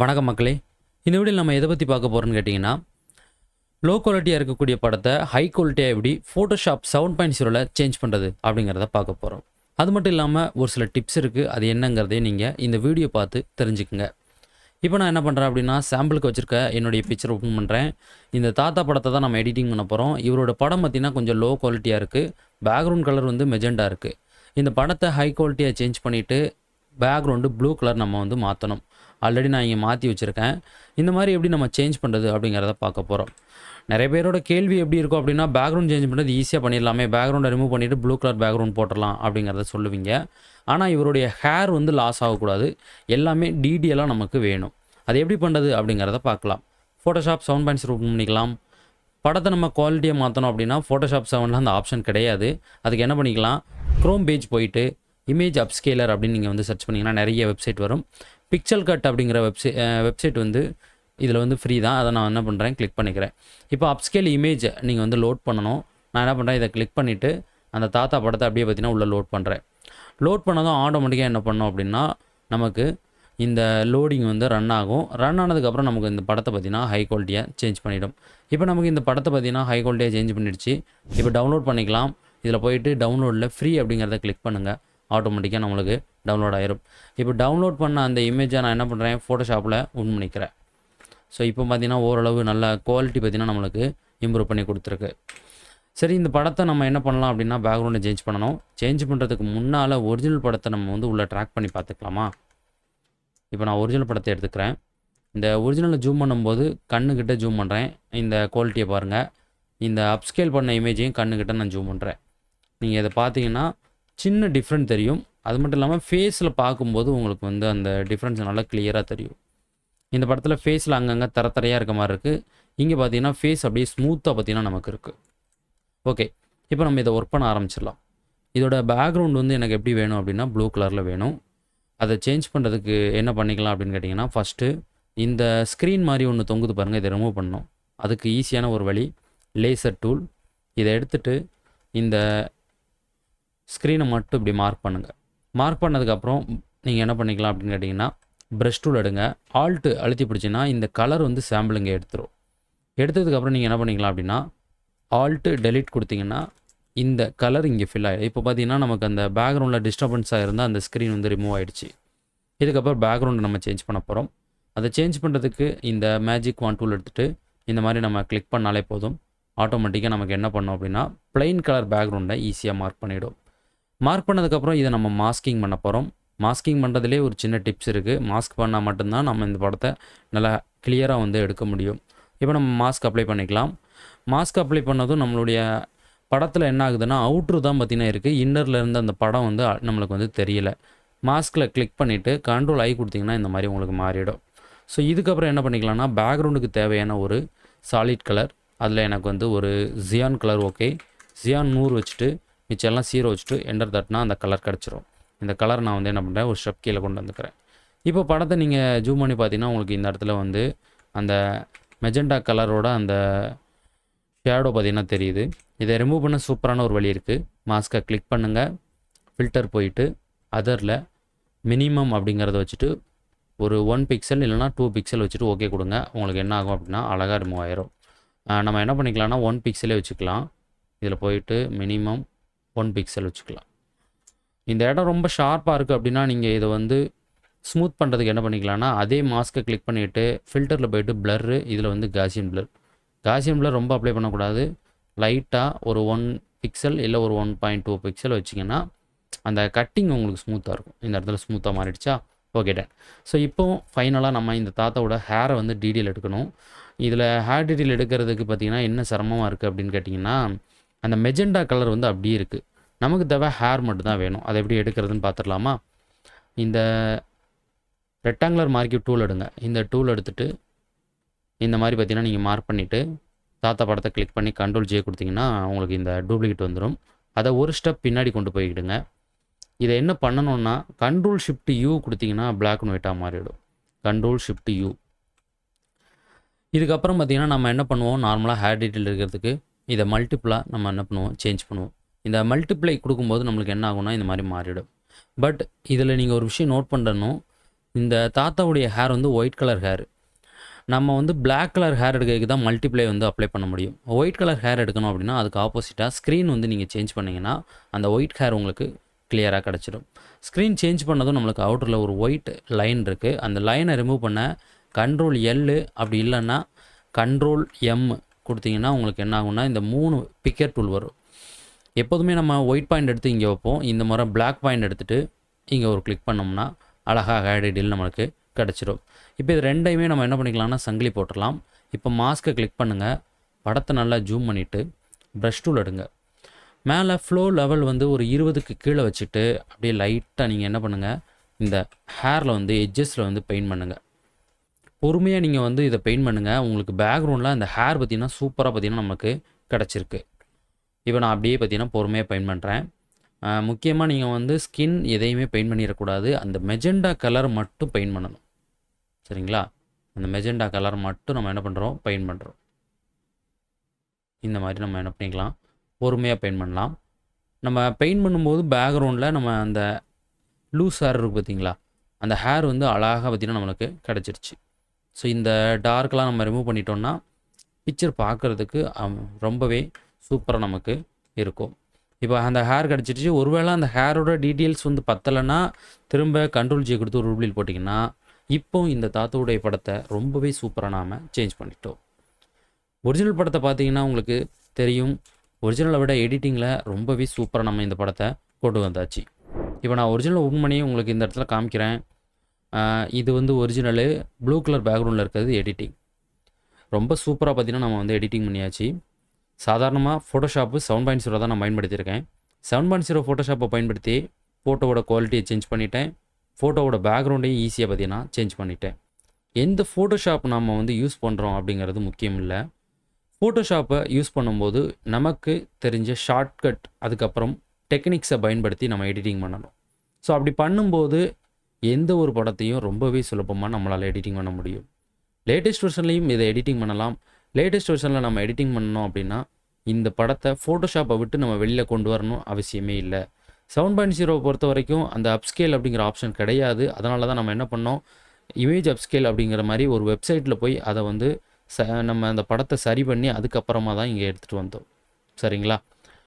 வணக்கம் மக்களே. இந்த வீடியோவில் நம்ம எதை பற்றி பார்க்க போகிறோம்னு கேட்டிங்கன்னா, லோ குவாலிட்டியாக இருக்கக்கூடிய படத்தை ஹை குவாலிட்டியாக எப்படி ஃபோட்டோஷாப் 7.0ல் சேஞ்ச் பண்ணுறது அப்படிங்கிறத பார்க்க போகிறோம். அது மட்டும் இல்லாமல் ஒரு சில டிப்ஸ் இருக்குது, அது என்னங்கிறதையும் நீங்கள் இந்த வீடியோ பார்த்து தெரிஞ்சுக்குங்க. இப்போ நான் என்ன பண்ணுறேன் அப்படின்னா, சாம்பிளுக்கு வச்சுருக்க என்னுடைய பிக்சர் ஓப்பன் பண்ணுறேன். இந்த தாத்தா படத்தை தான் நம்ம எடிட்டிங் பண்ண போகிறோம். இவரோட படம் பார்த்திங்கன்னா கொஞ்சம் லோ குவாலிட்டியாக இருக்குது. பேக்ரவுண்ட் கலர் வந்து மெஜெண்டா இருக்குது. இந்த படத்தை ஹை குவாலிட்டியாக சேஞ்ச் பண்ணிவிட்டு பேக்ரவுண்டு ப்ளூ கலர் நம்ம வந்து மாற்றணும். ஆல்ரெடி நான் இங்கே மாற்றி வச்சுருக்கேன். இந்த மாதிரி எப்படி நம்ம சேஞ்ச் பண்ணுறது அப்படிங்கிறத பார்க்க போகிறோம். நிறைய பேரோட கேள்வி எப்படி இருக்கும் அப்படின்னா, பேக்ரவுண்ட் சேஞ்ச் பண்ணுறது ஈஸியாக பண்ணிடலாமே, பேக்ரவுண்டை ரிமூவ் பண்ணிவிட்டு ப்ளூ கலர் பேக்ரவுண்ட் போட்டுடலாம் அப்படிங்கிறத சொல்லுவீங்க. ஆனால் இவருடைய ஹேர் வந்து லாஸ் ஆகக்கூடாது, எல்லாமே டீட்டெயிலாக நமக்கு வேணும். அது எப்படி பண்ணுறது அப்படிங்கிறத பார்க்கலாம். ஃபோட்டோஷாப் 7.0 ஓப்பன் பண்ணிக்கலாம். படத்தை நம்ம குவாலிட்டியாக மாற்றணும் அப்படின்னா ஃபோட்டோஷாப் 7ல் அந்த ஆப்ஷன் கிடையாது. அதுக்கு என்ன பண்ணிக்கலாம், க்ரோம் பேஜ் போயிட்டு இமேஜ் அப்ஸ்கேலர் அப்படின்னு நீங்கள் வந்து சர்ச் பண்ணிங்கன்னா நிறைய வெப்சைட் வரும். பிக்சல் கட் அப்படிங்கிற வெப்சைட் வந்து இதில் வந்து ஃப்ரீ தான். அதை நான் என்ன பண்ணுறேன், கிளிக் பண்ணிக்கிறேன். இப்போ அப்ஸ்கேல் இமேஜ் நீங்கள் வந்து லோட் பண்ணணும். நான் என்ன பண்ணுறேன், இதை கிளிக் பண்ணிவிட்டு அந்த தாத்தா படத்தை அப்படியே பார்த்தீங்கன்னா உள்ளே லோட் பண்ணுறேன். லோட் பண்ணதும் ஆட்டோமேட்டிக்காக என்ன பண்ணோம் அப்படின்னா, நமக்கு இந்த லோடிங் வந்து ரன் ஆகும். ரன் ஆனதுக்கப்புறம் நமக்கு இந்த படத்தை பார்த்திங்கன்னா ஹை குவாலிட்டியாக சேஞ்ச் பண்ணிவிடும். இப்போ நமக்கு இந்த படத்தை பார்த்திங்கன்னா ஹை குவாலிட்டியாக சேஞ்ச் பண்ணிடுச்சு. இப்போ டவுன்லோட் பண்ணிக்கலாம். இதில் போயிட்டு டவுன்லோடில் ஃப்ரீ அப்படிங்கிறத கிளிக் பண்ணுங்கள். ஆட்டோமேட்டிக்காக நம்மளுக்கு டவுன்லோட் ஆயிரும். இப்போ டவுன்லோட் பண்ண அந்த இமேஜை நான் என்ன பண்ணுறேன், ஃபோட்டோஷாப்பில் ஓன் பண்ணிக்கிறேன். ஸோ இப்போ பார்த்திங்கன்னா ஓரளவு நல்ல குவாலிட்டி பார்த்திங்கன்னா நம்மளுக்கு இம்ப்ரூவ் பண்ணி கொடுத்துருக்கு. சரி, இந்த படத்தை நம்ம என்ன பண்ணலாம் அப்படின்னா, பேக்ரவுண்டை சேஞ்ச் பண்ணணும். சேஞ்ச் பண்ணுறதுக்கு முன்னால் ஒரிஜினல் படத்தை நம்ம வந்து உள்ளே ட்ராக் பண்ணி பார்த்துக்கலாமா. இப்போ நான் ஒரிஜினல் படத்தை எடுத்துக்கிறேன். இந்த ஒரிஜினலை ஜூம் பண்ணும்போது கண்ணுக்கிட்ட ஜூம் பண்ணுறேன். இந்த குவாலிட்டியை பாருங்கள். இந்த அப்ஸ்கேல் பண்ண இமேஜையும் கண்ணுக்கிட்ட நான் ஜூம் பண்ணுறேன். நீங்கள் இதை பார்த்தீங்கன்னா சின்ன டிஃப்ரெண்ட் தெரியும். அது மட்டும் இல்லாமல் ஃபேஸில் பார்க்கும்போது உங்களுக்கு வந்து அந்த டிஃப்ரென்ஸ் நல்லா கிளியராக தெரியும். இந்த படத்தில் ஃபேஸில் அங்கங்கே தரத்தரையாக இருக்க மாதிரி இருக்குது. இங்கே பார்த்தீங்கன்னா ஃபேஸ் அப்படியே ஸ்மூத்தாக பார்த்தீங்கன்னா நமக்கு இருக்குது. ஓகே, இப்போ நம்ம இதை ஒர்க் பண்ண ஆரம்பிச்சிடலாம். இதோட பேக்ரவுண்ட் வந்து எனக்கு எப்படி வேணும் அப்படின்னா, ப்ளூ கலரில் வேணும். அதை சேஞ்ச் பண்ணுறதுக்கு என்ன பண்ணிக்கலாம் அப்படின்னு கேட்டிங்கன்னா, ஃபஸ்ட்டு இந்த ஸ்க்ரீன் மாதிரி ஒன்று தொங்குது பாருங்கள், இதை ரிமூவ் பண்ணணும். அதுக்கு ஈஸியான ஒரு வழி, லேசர் டூல். இதை எடுத்துகிட்டு இந்த ஸ்க்ரீனை மட்டும் இப்படி மார்க் பண்ணுங்கள். மார்க் பண்ணதுக்கப்புறம் நீங்கள் என்ன பண்ணிக்கலாம் அப்படின்னு கேட்டிங்கன்னா, ப்ரஷ் டூல் எடுங்க. ஆல்ட்டு அழுத்தி பிடிச்சின்னா இந்த கலர் வந்து சாம்பிளுங்க எடுத்துரும். எடுத்ததுக்கப்புறம் நீங்கள் என்ன பண்ணிக்கலாம் அப்படின்னா, ஆல்ட்டு டெலிட் கொடுத்தீங்கன்னா இந்த கலர் இங்கே ஃபில் ஆகிடும். இப்போ பார்த்தீங்கன்னா நமக்கு அந்த பேக்ரவுண்டில் டிஸ்டர்பன்ஸாக இருந்தால் அந்த ஸ்க்ரீன் வந்து ரிமூவ் ஆகிடுச்சு. இதுக்கப்புறம் பேக்ரவுண்டை நம்ம சேஞ்ச் பண்ண போகிறோம். அதை சேஞ்ச் பண்ணுறதுக்கு இந்த மேஜிக் வான் டூல் எடுத்துகிட்டு இந்த மாதிரி நம்ம கிளிக் பண்ணாலே போதும். ஆட்டோமேட்டிக்காக நமக்கு என்ன பண்ணோம் அப்படின்னா, ப்ளைன் கலர் பேக்ரவுண்டை ஈஸியாக மார்க் பண்ணிவிடும். மார்க் பண்ணதுக்கப்புறம் இதை நம்ம மாஸ்கிங் பண்ண போகிறோம். மாஸ்கிங் பண்ணுறதுலே ஒரு சின்ன டிப்ஸ் இருக்குது. மாஸ்க் பண்ணால் மட்டும்தான் நம்ம இந்த படத்தை நல்லா கிளியராக வந்து எடுக்க முடியும். இப்போ நம்ம மாஸ்க் அப்ளை பண்ணிக்கலாம். மாஸ்க் அப்ளை பண்ணதும் நம்மளுடைய படத்தில் என்ன ஆகுதுன்னா, அவுட்ரு தான் பார்த்திங்கன்னா இருக்குது. இன்னரில் இருந்து அந்த படம் வந்து நம்மளுக்கு வந்து தெரியலை. மாஸ்கில் கிளிக் பண்ணிவிட்டு கண்ட்ரோல் ஐ கொடுத்திங்கன்னா இந்த மாதிரி உங்களுக்கு மாறிடும். ஸோ இதுக்கப்புறம் என்ன பண்ணிக்கலாம்னா, பேக்ரவுண்டுக்கு தேவையான ஒரு சாலிட் கலர், அதில் எனக்கு வந்து ஒரு ஜியான் கலர் ஓகே. ஜியான் 100 வச்சுட்டு மிச்செல்லாம் 0 வச்சுட்டு என்டர் தட்டினா அந்த கலர் கிடச்சிரும். இந்த கலர் நான் வந்து என்ன பண்ணுறேன், ஒரு ஸ்டெப் கீழே கொண்டு வந்துக்கிறேன். இப்போ படத்தை நீங்கள் ஜூம் பண்ணி பார்த்தீங்கன்னா உங்களுக்கு இந்த இடத்துல வந்து அந்த மெஜெண்டா கலரோட அந்த ஷேடோ பார்த்திங்கன்னா தெரியுது. இதை ரிமூவ் பண்ண சூப்பரான ஒரு வழி இருக்குது. மாஸ்கை கிளிக் பண்ணுங்கள். ஃபில்டர் போயிட்டு அதரில் மினிமம் அப்படிங்கிறத வச்சுட்டு ஒரு 1 பிக்சல் இல்லைனா 2 பிக்சல் வச்சுட்டு ஓகே கொடுங்க. உங்களுக்கு என்ன ஆகும் அப்படின்னா அழகாக ரிமூவ் ஆயிரும். நம்ம என்ன பண்ணிக்கலாம்னா 1 பிக்சலே வச்சுக்கலாம். இதில் போயிட்டு மினிமம் 1 பிக்சல் வச்சுக்கலாம். இந்த இடம் ரொம்ப ஷார்ப்பாக இருக்குது அப்படின்னா நீங்கள் இதை வந்து ஸ்மூத் பண்ணுறதுக்கு என்ன பண்ணிக்கலாம்னா, அதே மாஸ்க்கை கிளிக் பண்ணிவிட்டு ஃபில்டரில் போய்ட்டு பிளர்ரு, இதில் வந்து காசியன் பிளர் ரொம்ப அப்ளை பண்ணக்கூடாது. லைட்டாக ஒரு 1 பிக்சல் இல்லை ஒரு 1.2 பிக்சல் வச்சிங்கன்னா அந்த கட்டிங் உங்களுக்கு ஸ்மூத்தாக இருக்கும். இந்த இடத்துல ஸ்மூத்தாக மாறிடுச்சா, ஓகே டன். ஸோ இப்போ ஃபைனலாக நம்ம இந்த தாத்தாவோட ஹேரை வந்து டீட்டெயில் எடுக்கணும். இதில் ஹேர் டீட்டெயில் எடுக்கிறதுக்கு பார்த்திங்கன்னா என்ன சிரமமாக இருக்குது அப்படின்னு கேட்டிங்கன்னா, அந்த மெஜெண்டா கலர் வந்து அப்படியே இருக்குது. நமக்கு தேவை ஹேர் மட்டும் தான் வேணும். அதை எப்படி எடுக்கிறதுன்னு பார்த்துடலாமா. இந்த ரெக்டாங்குலர் மார்க்கிங் டூல் எடுங்க. இந்த டூல் எடுத்துகிட்டு இந்த மாதிரி பார்த்தீங்கன்னா நீங்கள் மார்க் பண்ணிவிட்டு தாத்தா படத்தை கிளிக் பண்ணி கண்ட்ரோல் ஜே கொடுத்தீங்கன்னா உங்களுக்கு இந்த டூப்ளிகேட் வந்துடும். அதை ஒரு ஸ்டெப் பின்னாடி கொண்டு போய்க்கிடுங்க. இதை என்ன பண்ணணுன்னா, கண்ட்ரோல் ஷிஃப்ட் யூ கொடுத்தீங்கன்னா பிளாக் அண்ட் ஒயிட்டாக மாறிவிடும். Control shift you. இதுக்கப்புறம் பார்த்திங்கன்னா நம்ம என்ன பண்ணுவோம், நார்மலாக ஹேர் டீட்டெயில் இருக்கிறதுக்கு இதை மல்டிப்புளாக நம்ம என்ன பண்ணுவோம், சேஞ்ச் பண்ணுவோம். இந்த மல்டிப்ளை கொடுக்கும்போது நம்மளுக்கு என்ன ஆகும்னா இந்த மாதிரி மாறிடும். பட் இதில் நீங்கள் ஒரு விஷயம் நோட் பண்ணணும். இந்த தாத்தாவுடைய ஹேர் வந்து ஒயிட் கலர் ஹேர். நம்ம வந்து பிளாக் கலர் ஹேர் எடுக்கிறதுக்கு தான் மல்டிப்ளை வந்து அப்ளை பண்ண முடியும். ஒயிட் கலர் ஹேர் எடுக்கணும் அப்படின்னா அதுக்கு ஆப்போசிட்டாக ஸ்க்ரீன் வந்து நீங்கள் சேஞ்ச் பண்ணிங்கன்னா அந்த ஒயிட் ஹேர் உங்களுக்கு கிளியராக கிடச்சிடும். ஸ்க்ரீன் சேஞ்ச் பண்ணதும் நம்மளுக்கு அவுட்டரில் ஒரு ஒயிட் லைன் இருக்குது. அந்த லைனை ரிமூவ் பண்ண கண்ட்ரோல் எல் அப்படி இல்லைன்னா கண்ட்ரோல் எம் கொடுத்தீங்கன்னா உங்களுக்கு என்ன ஆகும்னா இந்த 3 பிக்கர் டூல் வரும். எப்போதுமே நம்ம ஒயிட் பாயிண்ட் எடுத்து இங்கே வைப்போம். இந்த முறை பிளாக் பாயிண்ட் எடுத்துகிட்டு இங்கே ஒரு கிளிக் பண்ணோம்னா அழகாக ஹேர் டீல் நம்மளுக்கு கிடச்சிடும். இப்போ இது ரெண்டையுமே நம்ம என்ன பண்ணிக்கலாம்னா சங்கிலி போட்டுடலாம். இப்போ மாஸ்க்கை கிளிக் பண்ணுங்கள். படத்தை நல்லா ஜூம் பண்ணிவிட்டு ப்ரஷ் டூல் எடுங்க. மேலே ஃப்ளோ லெவல் வந்து ஒரு 20க்கு கீழே வச்சுட்டு அப்படியே லைட்டாக நீங்கள் என்ன பண்ணுங்கள், இந்த ஹேரில் வந்து எட்ஜஸில் வந்து பெயிண்ட் பண்ணுங்கள். பொறுமையாக நீங்கள் வந்து இதை பெயிண்ட் பண்ணுங்கள். உங்களுக்கு பேக்ரவுண்டில் அந்த ஹேர் பார்த்திங்கன்னா சூப்பராக பார்த்திங்கன்னா நமக்கு கிடச்சிருக்கு. இப்போ நான் அப்படியே பார்த்திங்கன்னா பொறுமையாக பெயிண்ட் பண்ணுறேன். முக்கியமாக நீங்கள் வந்து ஸ்கின் எதையுமே பெயிண்ட் பண்ணிடக்கூடாது. அந்த மெஜெண்டா கலர் மட்டும் பெயிண்ட் பண்ணணும். சரிங்களா? அந்த மெஜெண்டா கலர் மட்டும் நம்ம என்ன பண்ணுறோம், பெயிண்ட் பண்ணுறோம். இந்த மாதிரி நம்ம என்ன பண்ணிக்கலாம், பொறுமையாக பெயிண்ட் பண்ணலாம். நம்ம பெயிண்ட் பண்ணும்போது பேக்ரவுண்டில் நம்ம அந்த லூஸ் ஹேர் இருக்குது பார்த்திங்களா, அந்த ஹேர் வந்து அழகாக பார்த்திங்கன்னா நம்மளுக்கு கிடச்சிருச்சு. ஸோ இந்த டார்க்கெலாம் நம்ம ரிமூவ் பண்ணிட்டோம்னா பிக்சர் பார்க்குறதுக்கு ரொம்பவே சூப்பராக நமக்கு இருக்கும். இப்போ அந்த ஹேர் கிடச்சிருச்சு. ஒருவேளை அந்த ஹேரோட டீட்டெயில்ஸ் வந்து பத்தலைன்னா திரும்ப கண்ட்ரோல் ஜி கொடுத்து ஒரு ரூபிள் போட்டிங்கன்னா இப்போ இந்த தாத்தாவுடைய படத்தை ரொம்பவே சூப்பராக நாம் சேஞ்ச் பண்ணிட்டோம். ஒரிஜினல் படத்தை பார்த்தீங்கன்னா உங்களுக்கு தெரியும், ஒரிஜினலை விட எடிட்டிங்கில் ரொம்பவே சூப்பராக நம்ம இந்த படத்தை கொண்டு வந்தாச்சு. இப்போ நான் ஒரிஜினல் ஓப்பன் பண்ணி உங்களுக்கு இந்த இடத்துல காமிக்கிறேன். இது வந்து ஒரிஜினலு, ப்ளூ கலர் பேக்ரவுண்டில் இருக்கிறது எடிட்டிங். ரொம்ப சூப்பராக பார்த்தீங்கன்னா நம்ம வந்து எடிட்டிங் பண்ணியாச்சு. சாதாரணமாக ஃபோட்டோஷாப்பு 7.0 தான் நான் பயன்படுத்தியிருக்கேன். 7.0 ஃபோட்டோஷாப்பை பயன்படுத்தி ஃபோட்டோவோட குவாலிட்டியை சேஞ்ச் பண்ணிட்டேன். ஃபோட்டோவோட பேக்ரவுண்டையும் ஈஸியாக பார்த்தீங்கன்னா சேஞ்ச் பண்ணிட்டேன். எந்த ஃபோட்டோஷாப் நம்ம வந்து யூஸ் பண்ணுறோம் அப்படிங்கிறது முக்கியம் இல்லை. ஃபோட்டோஷாப்பை யூஸ் பண்ணும்போது நமக்கு தெரிஞ்ச ஷார்ட்கட், அதுக்கப்புறம் டெக்னிக்ஸை பயன்படுத்தி நம்ம எடிட்டிங் பண்ணணும். ஸோ அப்படி பண்ணும்போது எந்த ஒரு படத்தையும் ரொம்பவே சுலபமாக நம்மளால் எடிட்டிங் பண்ண முடியும். லேட்டஸ்ட் வெர்ஷன்லேயும் இதை எடிட்டிங் பண்ணலாம். லேட்டஸ்ட் வெர்ஷனில் நம்ம எடிட்டிங் பண்ணணும் அப்படின்னா இந்த படத்தை ஃபோட்டோஷாப்பை விட்டு நம்ம வெளியில் கொண்டு வரணும் அவசியமே இல்லை. 7.0 பொறுத்த வரைக்கும் அந்த அப்ஸ்கேல் அப்படிங்கிற ஆப்ஷன் கிடையாது. அதனால தான் நம்ம என்ன பண்ணோம், இமேஜ் அப்ஸ்கேல் அப்படிங்கிற மாதிரி ஒரு வெப்சைட்டில் போய் அதை வந்து நம்ம அந்த படத்தை சரி பண்ணி அதுக்கப்புறமா தான் இங்கே எடுத்துகிட்டு வந்தோம். சரிங்களா?